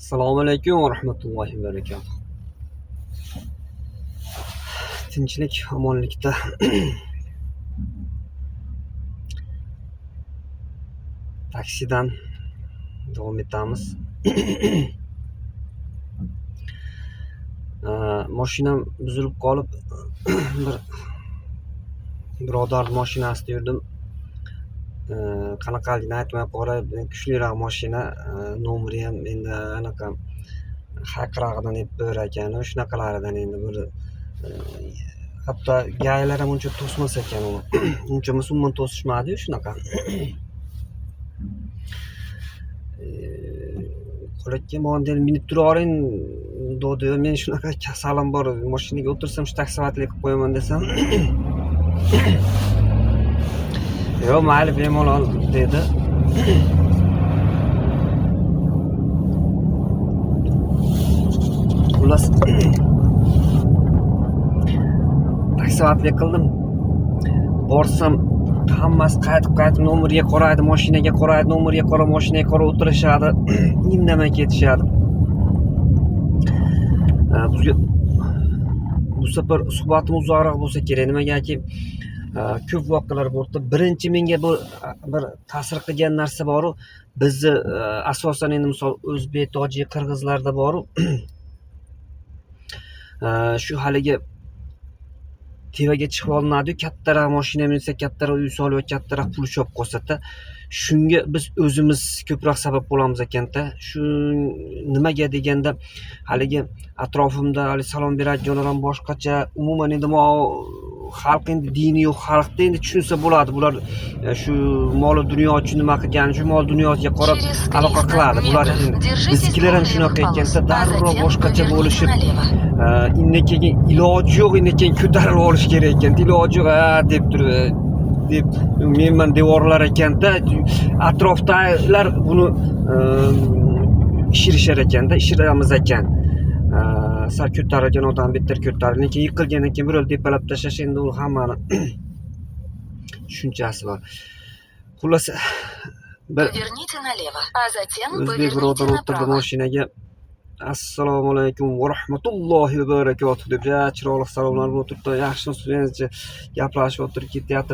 Assalomu alaykum va rahmatullohi va barakatuh. Tinchlik, omonlikda taksidan davom etamiz. Mashinam buzilib qolib, bir birodar mashinasida yurdim. Qanaqaligini aytmay qo'ray, kuchliroq mashina, nomeri ham endi anaqa haqiroqdan deb bir ekan, shunaqalaridan endi bir hatto gaylar ham uncha to'smas ekan uni. Uncha umuman to'sishmadi-yu shunaqa. Qo'lakka model minib turavering dedi. Men shunaqa kasalim bor, mashinaga o'tirsam shu taksivatlik qilib qo'yaman desam yo'q, mayli bemalol dedi. Xullas taksivatlik qildim. Borsam hammasi qaytib nomeriga qaraydi, mashinaga qaraydi, nomeriga qarab, mashinaga qarab o'tirishadi. Indamay ketishadi. Bu safar suhbatimiz uzoqroq bo'lsa kerak. Nimagaki ko'p voqealar bo'ldi. Birinchi menga bu bir ta'sir qilgan narsa bor. Bizni asosan endi misol o'zbek, tojik, qirg'izlarda bor. Shu haligi tevaga chiqib olinadi, kattaroq mashina minsa, kattaroq uy solib, kattaroq pul chop qo'sata, shunga biz o'zimiz ko'proq sabab bo'lamiz ekanda. Shu nimaga deganda, haligi atrofimda hali salom beradiganlar ham boshqacha, umuman endi xalq endi dini yo'q, xalqda endi tushunsa bo'ladi. Bular shu mol dunyo uchun nima qilgani, shu mol dunyoga qarab aloqa qiladi. Bular endi bizkilar ham shunaqa ekanda, darrov boshqacha bo'lishib, indan keyin iloji yo'q, indan keyin ko'tarilib olish kerak ekan. Iloji yo'q, deb turib, deb menman devorlar ekanda, atrofdagilar buni ishirishar ekanda, ishiramiz ekan. Sal ko'tarilgan odam bitta ko'tarilgan, keyin yiqilgandan keyin birov depalab tashlash, endi u hammani tushunchasi bor. Xullas bir o'zbek birodar o'tirdi mashinaga. Assalomu alaykum va rahmatullohi va barakatuh deb chiroyli salomlar bilan o'tirdi. Yaxshimisiz? Gaplashib o'tirib ketyapti.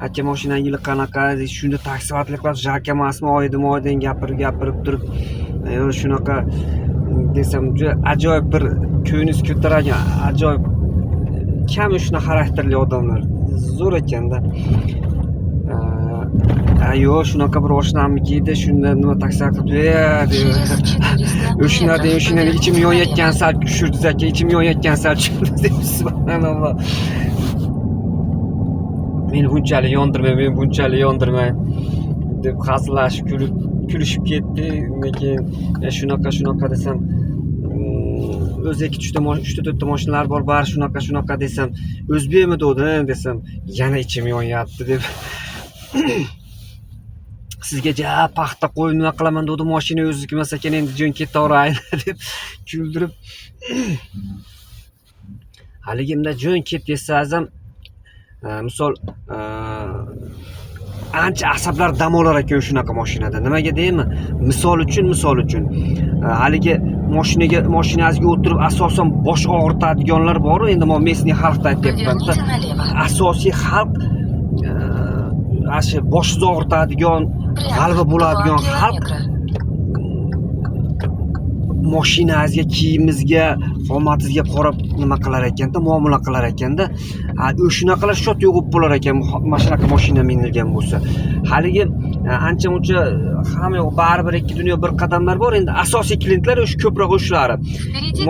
Aka, mashina yili qanaqa? Shunda taksivatlik qilib, aka emasmi, oydan gapirib turib, shunaqa desam, juda ajoyib bir ko'nglingiz ko'taradigan, ajoyib kam shuna xarakterli odamlar zo'r ekanda. Yo'q, shunaqa bir oshnamniki edi, shunda nima taksi qilib o'shinadan ichim yonayotgan sal tushirdi aka, ichim yonayotgan sal tushirdi. Subhanalloh. Men bunchalik yondirmay deb hazillashib kulishib ketdi. Lekin shunaqa desam, o'zi 3-4 ta mashinalar bor, bari shunaqa desam, o'zbekmi desam, yana ichim yonyapti deb. Sizga paxta qo'yib nima qilaman dedi, mashina o'ziniki emas ekan, endi jo'n ketaverayli deb kuldirib. Haligimda jo'n ket desangiz ham, misol ancha asablar dam olar ekan shunaqa mashinada. Nimaga deymi? Misol uchun haligi mashinangizga o'tirib asosan bosh og'ritadiganlar bor. Endi men mesni xalqda aytyapman-da. Asosiy xalq ashi boshni og'ritadigan, g'alaba bo'ladigan xalq mashinangizga, kiyimingizga, qomatingizga qarab nima qilar ekanda, muomala qilar ekanda. O'shunaqalar shot yo'g'ib bo'lar ekan, mana shunaqa mashina minilgan bo'lsa. Haligi ancha-muncha hamma yo'q, baribir ikki dunyo bir qadamlar bor. Endi asosiy klientlar o'sha ko'proq o'shlari.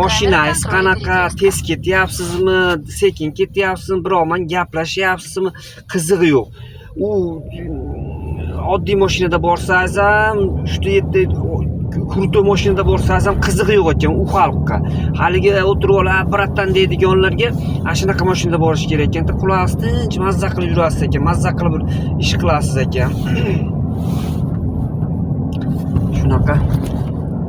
Mashinangiz qanaqa, tez ketyapsizmi, sekin ketyapsizmi, biroq bilan gaplashyapsizmi, qizig'i yo'q. U oddiy mashinada borsangiz ham, 3-7 kruto mashinada borsangiz ham qizig'i yo'q ekan u xalqqa. Haligi o'tirib olib, bratdan deydiganlarga shunaqa mashinada borish kerak ekan. Quloqsiz tinch mazza qilib yurasiz ekan, mazza qilib ish qilasiz ekan. Shunaqa.